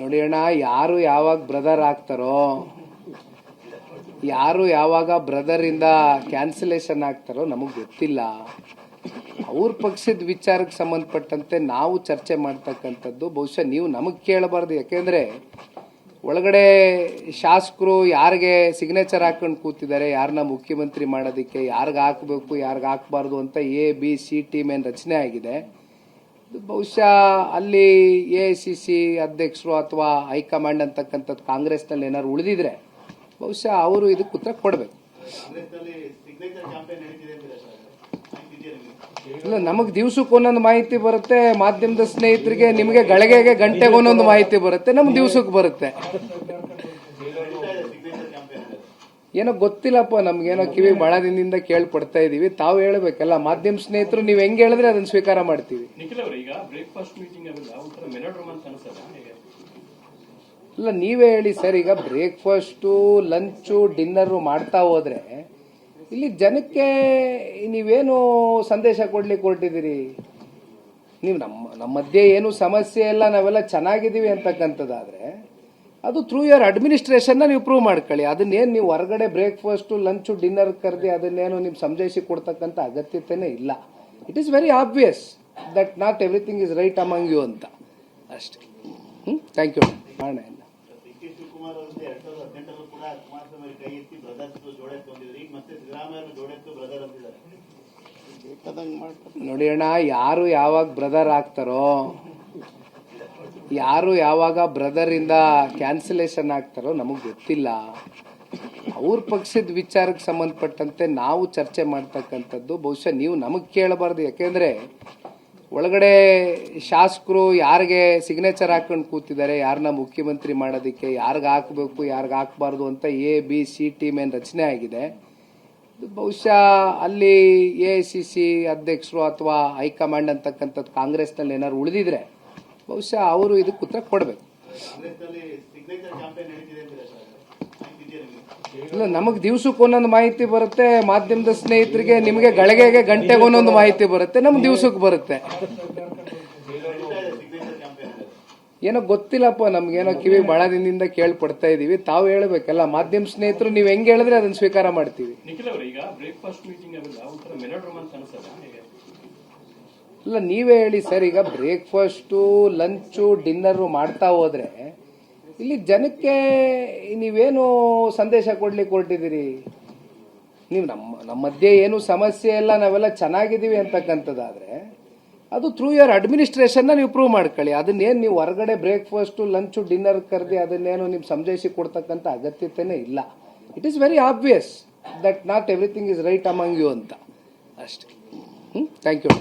ನೋಡಿ ಅಣ್ಣ, ಯಾರು ಯಾವಾಗ ಬ್ರದರ್ ಆಗ್ತಾರೋ, ಯಾರು ಯಾವಾಗ ಬ್ರದರ್ ಇಂದ ಕ್ಯಾನ್ಸಲೇಷನ್ ಆಗ್ತಾರೋ ನಮಗೆ ಗೊತ್ತಿಲ್ಲ. ಅವ್ರ ಪಕ್ಷದ ವಿಚಾರಕ್ಕೆ ಸಂಬಂಧಪಟ್ಟಂತೆ ನಾವು ಚರ್ಚೆ ಮಾಡ್ತಕ್ಕಂಥದ್ದು ಬಹುಶಃ ನೀವು ನಮಗೆ ಕೇಳಬಾರ್ದು. ಯಾಕೆಂದ್ರೆ ಒಳಗಡೆ ಶಾಸಕರು ಯಾರಿಗೆ ಸಿಗ್ನೇಚರ್ ಹಾಕೊಂಡು ಕೂತಿದ್ದಾರೆ, ಯಾರನ್ನ ಮುಖ್ಯಮಂತ್ರಿ ಮಾಡೋದಕ್ಕೆ, ಯಾರಿಗೆ ಹಾಕಬೇಕು ಯಾರಿಗೆ ಹಾಕಬಾರ್ದು ಅಂತ ABC ಟೀಮ್ ಏನು ರಚನೆ ಆಗಿದೆ. ಬಹುಶಃ ಅಲ್ಲಿ AICC ಅಧ್ಯಕ್ಷರು ಅಥವಾ ಹೈಕಮಾಂಡ್ ಅಂತಕ್ಕಂಥದ್ದು ಕಾಂಗ್ರೆಸ್ನಲ್ಲಿ ಏನಾದ್ರು ಉಳಿದಿದ್ರೆ ಬಹುಶಃ ಅವರು ಇದಕ್ಕೆ ಉತ್ತರ ಕೊಡಬೇಕು. ಇಲ್ಲ, ನಮಗೆ ದಿವಸಕ್ಕೆ ಒಂದೊಂದು ಮಾಹಿತಿ ಬರುತ್ತೆ, ಮಾಧ್ಯಮದ ಸ್ನೇಹಿತರಿಗೆ, ನಿಮಗೆ ಗಳಿಗೆಗೆ ಗಂಟೆಗೆ ಒಂದೊಂದು ಮಾಹಿತಿ ಬರುತ್ತೆ, ನಮ್ಗೆ ದಿವಸಕ್ಕೆ ಬರುತ್ತೆ. ಏನೋ ಗೊತ್ತಿಲ್ಲಪ್ಪ, ನಮ್ಗೇನೋ ಕಿವಿ ಬಹಳ ದಿನದಿಂದ ಕೇಳ್ಪಡ್ತಾ ಇದೀವಿ. ತಾವು ಹೇಳ್ಬೇಕಲ್ಲ, ಮಾಧ್ಯಮ ಸ್ನೇಹಿತರು ನೀವು ಹೆಂಗ್ ಹೇಳಿದ್ರೆ ಅದನ್ನ ಸ್ವೀಕಾರ ಮಾಡ್ತೀವಿ. ಇಲ್ಲ, ನೀವೇ ಹೇಳಿ ಸರ್. ಈಗ ಬ್ರೇಕ್ಫಾಸ್ಟು, ಲಂಚು, ಡಿನ್ನರ್ ಮಾಡ್ತಾ ಹೋದ್ರೆ ಇಲ್ಲಿ ಜನಕ್ಕೆ ನೀವೇನು ಸಂದೇಶ ಕೊಡ್ಲಿಕ್ಕೆ ಹೊರಟಿದ್ದೀರಿ? ನೀವು ನಮ್ಮ ಮಧ್ಯೆ ಏನು ಸಮಸ್ಯೆ ಇಲ್ಲ, ನಾವೆಲ್ಲ ಚೆನ್ನಾಗಿದ್ದೀವಿ ಅಂತಕ್ಕಂಥದ್ದಾದ್ರೆ ಅದು ಥ್ರೂ ಯುವರ್ ಅಡ್ಮಿನಿಸ್ಟ್ರೇಷನ್ ನೀವು ಪ್ರೂವ್ ಮಾಡ್ಕೊಳ್ಳಿ. ಅದನ್ನೇನು ನೀವು ಹೊರಗಡೆ ಬ್ರೇಕ್ಫಾಸ್ಟು, ಲಂಚು, ಡಿನ್ನರ್ ಕರೆದಿ ಅದನ್ನೇನು ನೀವು ಸಂಜಯಿಸಿ ಕೊಡ್ತಕ್ಕಂಥ ಅಗತ್ಯತೆನೇ ಇಲ್ಲ. It is very obvious that not everything is right among you ಅಂತ ಅಷ್ಟೇ. Thank you. ನೋಡಿ ಅಣ್ಣ, ಯಾರು ಯಾವಾಗ ಬ್ರದರ್ ಆಗ್ತಾರೋ, ಯಾರು ಯಾವಾಗ ಬ್ರದರ್ ಇಂದ ಕ್ಯಾನ್ಸಲೇಷನ್ ಆಗ್ತಾರೋ ನಮಗೆ ಗೊತ್ತಿಲ್ಲ. ಅವ್ರ ಪಕ್ಷದ ವಿಚಾರಕ್ಕೆ ಸಂಬಂಧಪಟ್ಟಂತೆ ನಾವು ಚರ್ಚೆ ಮಾಡ್ತಕ್ಕಂಥದ್ದು ಬಹುಶಃ ನೀವು ನಮಗೆ ಕೇಳಬಾರ್ದು. ಯಾಕೆಂದ್ರೆ ಒಳಗಡೆ ಶಾಸಕರು ಯಾರಿಗೆ ಸಿಗ್ನೇಚರ್ ಹಾಕೊಂಡು ಕೂತಿದ್ದಾರೆ, ಯಾರನ್ನ ಮುಖ್ಯಮಂತ್ರಿ ಮಾಡೋದಕ್ಕೆ, ಯಾರಿಗೆ ಹಾಕಬೇಕು ಯಾರಿಗೆ ಹಾಕಬಾರ್ದು ಅಂತ ABC ಟೀಮ್ ಏನು ರಚನೆ ಆಗಿದೆ. ಬಹುಶಃ ಅಲ್ಲಿ AICC ಅಧ್ಯಕ್ಷರು ಅಥವಾ ಹೈಕಮಾಂಡ್ ಅಂತಕ್ಕಂಥದ್ದು ಕಾಂಗ್ರೆಸ್ನಲ್ಲಿ ಏನಾದ್ರು ಉಳಿದಿದ್ರೆ ಬಹುಶಃ ಅವರು ಇದಕ್ಕೆ ಉತ್ತರ ಕೊಡಬೇಕು. ಇಲ್ಲ, ನಮಗೆ ದಿವಸಕ್ಕೆ ಒಂದೊಂದು ಮಾಹಿತಿ ಬರುತ್ತೆ, ಮಾಧ್ಯಮದ ಸ್ನೇಹಿತರಿಗೆ, ನಿಮಗೆ ಗಳಿಗೆಗೆ ಗಂಟೆಗೆ ಒಂದೊಂದು ಮಾಹಿತಿ ಬರುತ್ತೆ, ನಮ್ಗೆ ದಿವಸಕ್ಕೆ ಬರುತ್ತೆ. ಏನೋ ಗೊತ್ತಿಲ್ಲಪ್ಪ, ನಮ್ಗೇನೋ ಕಿವಿ ಬಹಳ ದಿನದಿಂದ ಕೇಳ್ಪಡ್ತಾ ಇದೀವಿ. ತಾವು ಹೇಳ್ಬೇಕಲ್ಲ, ಮಾಧ್ಯಮ ಸ್ನೇಹಿತರು ನೀವು ಹೆಂಗ್ ಹೇಳಿದ್ರೆ ಅದನ್ನ ಸ್ವೀಕಾರ ಮಾಡ್ತೀವಿ. ಇಲ್ಲ, ನೀವೇ ಹೇಳಿ ಸರ್. ಈಗ ಬ್ರೇಕ್ಫಾಸ್ಟು, ಲಂಚು, ಡಿನ್ನರ್ ಮಾಡ್ತಾ ಹೋದ್ರೆ ಇಲ್ಲಿ ಜನಕ್ಕೆ ನೀವೇನು ಸಂದೇಶ ಕೊಡ್ಲಿಕ್ಕೆ ಹೊರಟಿದ್ದೀರಿ? ನೀವು ನಮ್ಮ ಮಧ್ಯೆ ಏನು ಸಮಸ್ಯೆ ಇಲ್ಲ, ನಾವೆಲ್ಲ ಚೆನ್ನಾಗಿದ್ದೀವಿ ಅಂತಕ್ಕಂಥದ್ದಾದ್ರೆ ಅದು ಥ್ರೂ ಯುವರ್ ಅಡ್ಮಿನಿಸ್ಟ್ರೇಷನ್ ನೀವು ಪ್ರೂವ್ ಮಾಡ್ಕೊಳ್ಳಿ. ಅದನ್ನೇನು ನೀವು ಹೊರಗಡೆ ಬ್ರೇಕ್ಫಾಸ್ಟು, ಲಂಚು, ಡಿನ್ನರ್ ಕರೆದಿ ಅದನ್ನೇನು ನೀವು ಸಂಜಯಿಸಿ ಕೊಡ್ತಕ್ಕಂಥ ಅಗತ್ಯತೆನೇ ಇಲ್ಲ. It is very obvious that not everything is right among you ಅಂತ ಅಷ್ಟೇ. Thank you.